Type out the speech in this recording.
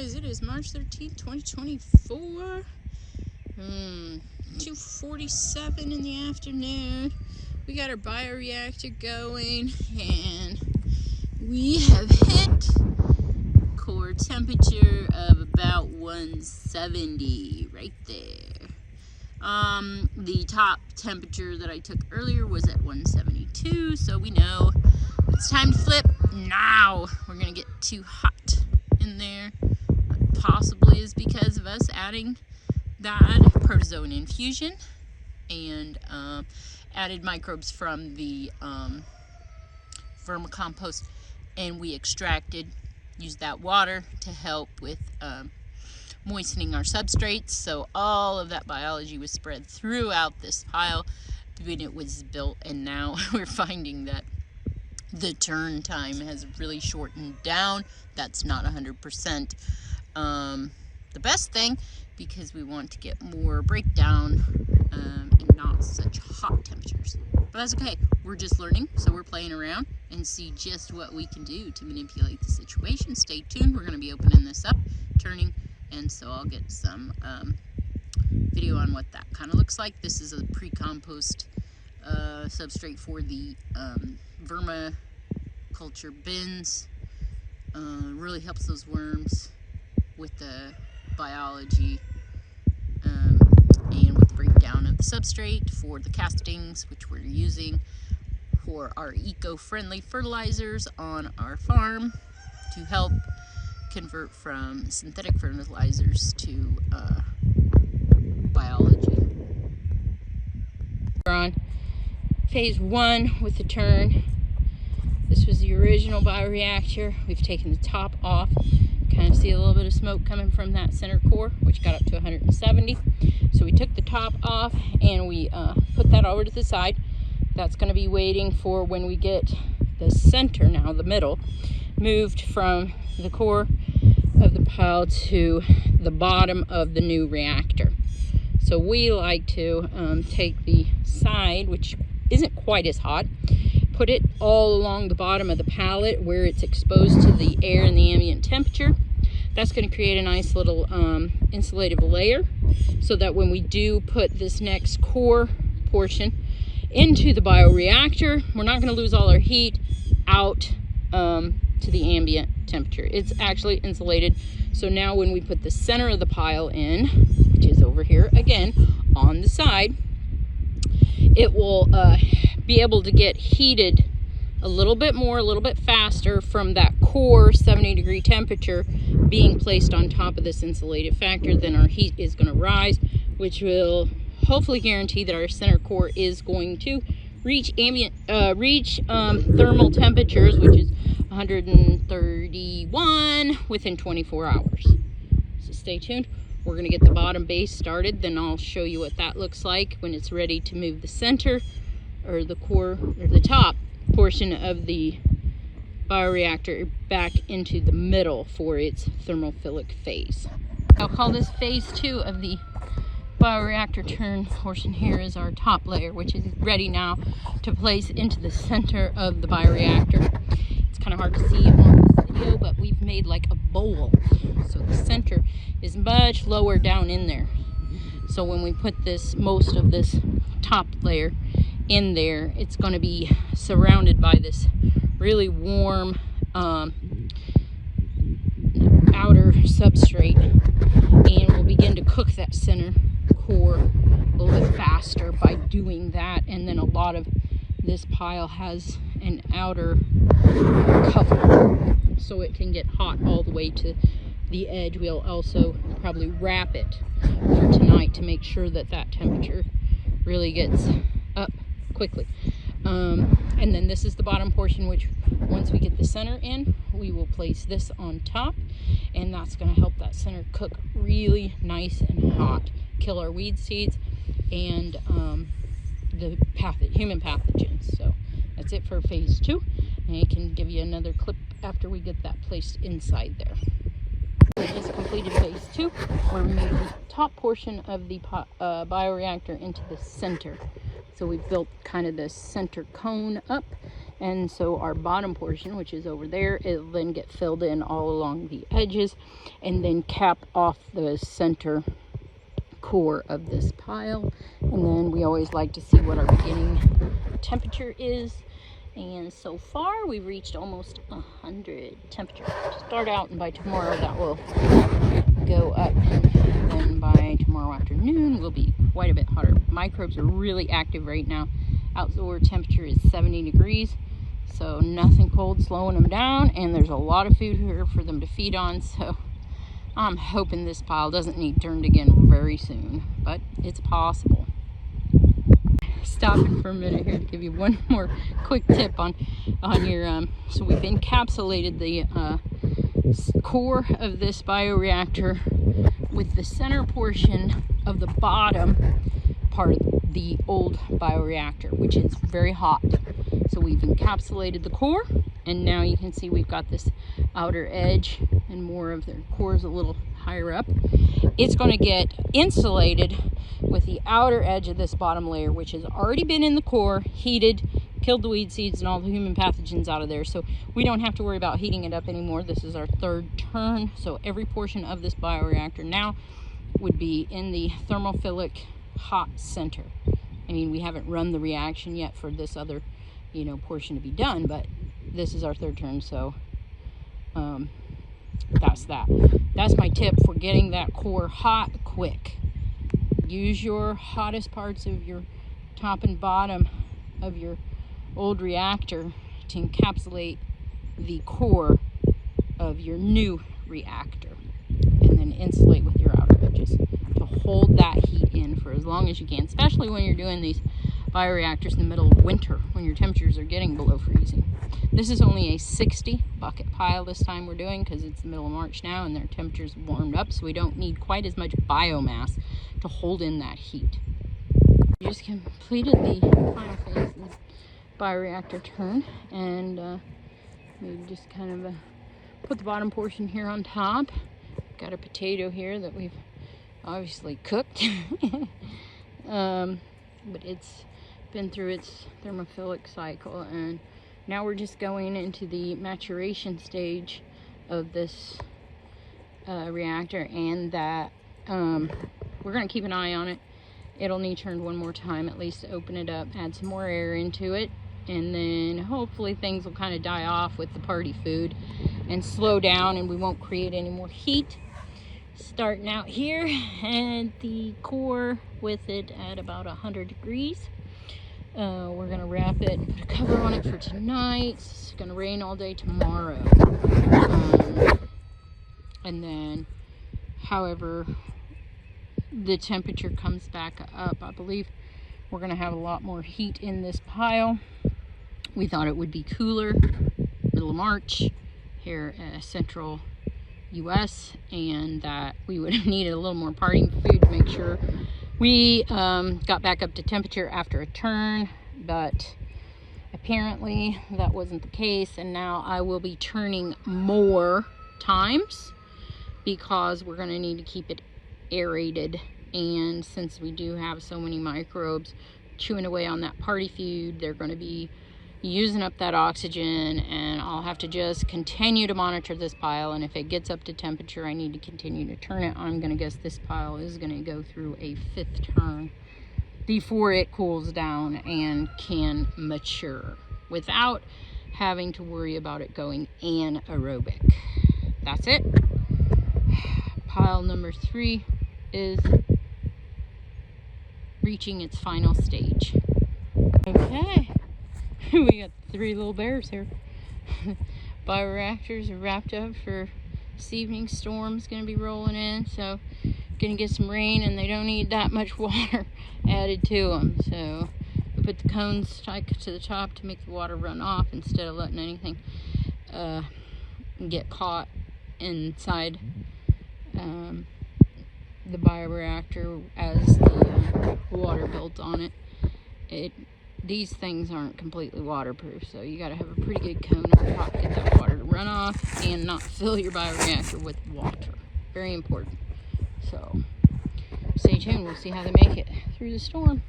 guys, it is March 13th, 2024. 2:47 in the afternoon. We got our bioreactor going, and we have hit core temperature of about 170 right there. The top temperature that I took earlier was at 172, so we know it's time to flip now. We're gonna get too hot in there. Possibly is because of us adding that protozoan infusion and added microbes from the vermicompost, and we used that water to help with moistening our substrates. So all of that biology was spread throughout this pile when it was built, and now we're finding that the turn time has really shortened down. That's not 100% the best thing, because we want to get more breakdown and not such hot temperatures. But that's okay. We're just learning, so we're playing around and see just what we can do to manipulate the situation. Stay tuned. We're going to be opening this up, turning, and so I'll get some video on what that kind of looks like. This is a pre-compost substrate for the vermiculture bins. Really helps those worms with the biology and with the breakdown of the substrate for the castings, which we're using for our eco-friendly fertilizers on our farm to help convert from synthetic fertilizers to biology. We're on phase 1 with the turn. This was the original bioreactor. We've taken the top off. Kind of see a little bit of smoke coming from that center core, which got up to 170. So we took the top off and we put that over to the side. That's going to be waiting for when we get the center, now the middle, moved from the core of the pile to the bottom of the new reactor. So we like to take the side, which isn't quite as hot, put it all along the bottom of the pallet where it's exposed to the air and the ambient temperature. That's going to create a nice little insulative layer, so that when we do put this next core portion into the bioreactor, we're not going to lose all our heat out to the ambient temperature. It's actually insulated. So now when we put the center of the pile in, which is over here again on the side, it will be able to get heated a little bit more, a little bit faster from that core 70-degree temperature being placed on top of this insulative factor. Then our heat is going to rise, which will hopefully guarantee that our center core is going to reach thermal temperatures, which is 131 within 24 hours. So stay tuned. We're going to get the bottom base started, then I'll show you what that looks like when it's ready to move the center or the core or the top portion of the bioreactor back into the middle for its thermophilic phase. I'll call this phase 2 of the bioreactor turn portion. Here is our top layer, which is ready now to place into the center of the bioreactor. It's kind of hard to see on this video, but we've made like a bowl, so the center is much lower down in there. So when we put most of this top layer in there, it's going to be surrounded by this really warm outer substrate, and we'll begin to cook that center core a little bit faster by doing that. And then a lot of this pile has an outer cover, so it can get hot all the way to the edge. We'll also probably wrap it for tonight to make sure that that temperature really gets up quickly. And then this is the bottom portion, which once we get the center in, we will place this on top, and that's going to help that center cook really nice and hot, kill our weed seeds and the human pathogens. So that's it for phase 2, and I can give you another clip after we get that placed inside there. We just completed phase 2, where we moved the top portion of the bioreactor into the center. So we built kind of the center cone up, And so our bottom portion, which is over there, it'll then get filled in all along the edges and then cap off the center core of this pile. And then we always like to see what our beginning temperature is. And so far we've reached almost 100 temperature to start out, and by tomorrow that will go up, and then by tomorrow afternoon we'll be quite a bit hotter. Microbes are really active right now. Outdoor temperature is 70 degrees, so nothing cold slowing them down, and there's a lot of food here for them to feed on. So I'm hoping this pile doesn't need turned again very soon, but it's possible. Stopping for a minute here to give you one more quick tip on your so we've encapsulated the core of this bioreactor with the center portion of the bottom part of the old bioreactor, which is very hot. So we've encapsulated the core, and now you can see we've got this outer edge, and more of the core is a little higher up. It's going to get insulated with the outer edge of this bottom layer, which has already been in the core, heated, killed the weed seeds and all the human pathogens out of there. So we don't have to worry about heating it up anymore. This is our third turn. So every portion of this bioreactor now would be in the thermophilic hot center. I mean, we haven't run the reaction yet for this other, portion to be done, but this is our third turn. So that's that. That's my tip for getting that core hot quick. Use your hottest parts of your top and bottom of your old reactor to encapsulate the core of your new reactor, and then insulate with your outer edges to hold that heat in for as long as you can, especially when you're doing these bioreactors in the middle of winter when your temperatures are getting below freezing. This is only a 60 bucket pile this time we're doing because it's the middle of March now and their temperatures warmed up, so we don't need quite as much biomass to hold in that heat. We just completed the final phase of the bioreactor turn, and maybe just kind of put the bottom portion here on top. Got a potato here that we've obviously cooked, but it's been through its thermophilic cycle, and now we're just going into the maturation stage of this reactor, and that we're going to keep an eye on it. It'll need turned one more time at least to open it up, add some more air into it, and then hopefully things will kind of die off with the party food and slow down, and we won't create any more heat. Starting out here, and the core with it at about 100 degrees. We're going to wrap it and put a cover on it for tonight. It's going to rain all day tomorrow. And then, however the temperature comes back up, I believe we're going to have a lot more heat in this pile. We thought it would be cooler, middle of March, here central US, and that we would have needed a little more party food to make sure we got back up to temperature after a turn, but apparently that wasn't the case, and now I will be turning more times because we're going to need to keep it aerated, and since we do have so many microbes chewing away on that party food, they're going to be using up that oxygen, and I'll have to just continue to monitor this pile, and if it gets up to temperature I need to continue to turn it. I'm gonna guess this pile is gonna go through a 5th turn before it cools down and can mature without having to worry about it going anaerobic. That's it. Pile number 3 is reaching its final stage. Okay. We got 3 little bears here. Bioreactors are wrapped up for this evening. Storm's going to be rolling in, so going to get some rain, and they don't need that much water added to them. So we put the cones stuck to the top to make the water run off instead of letting anything get caught inside the bioreactor as the water builds on it. These things aren't completely waterproof, so you got to have a pretty good cone on top to get that water to run off and not fill your bioreactor with water. Very important. So stay tuned. We'll see how they make it through the storm.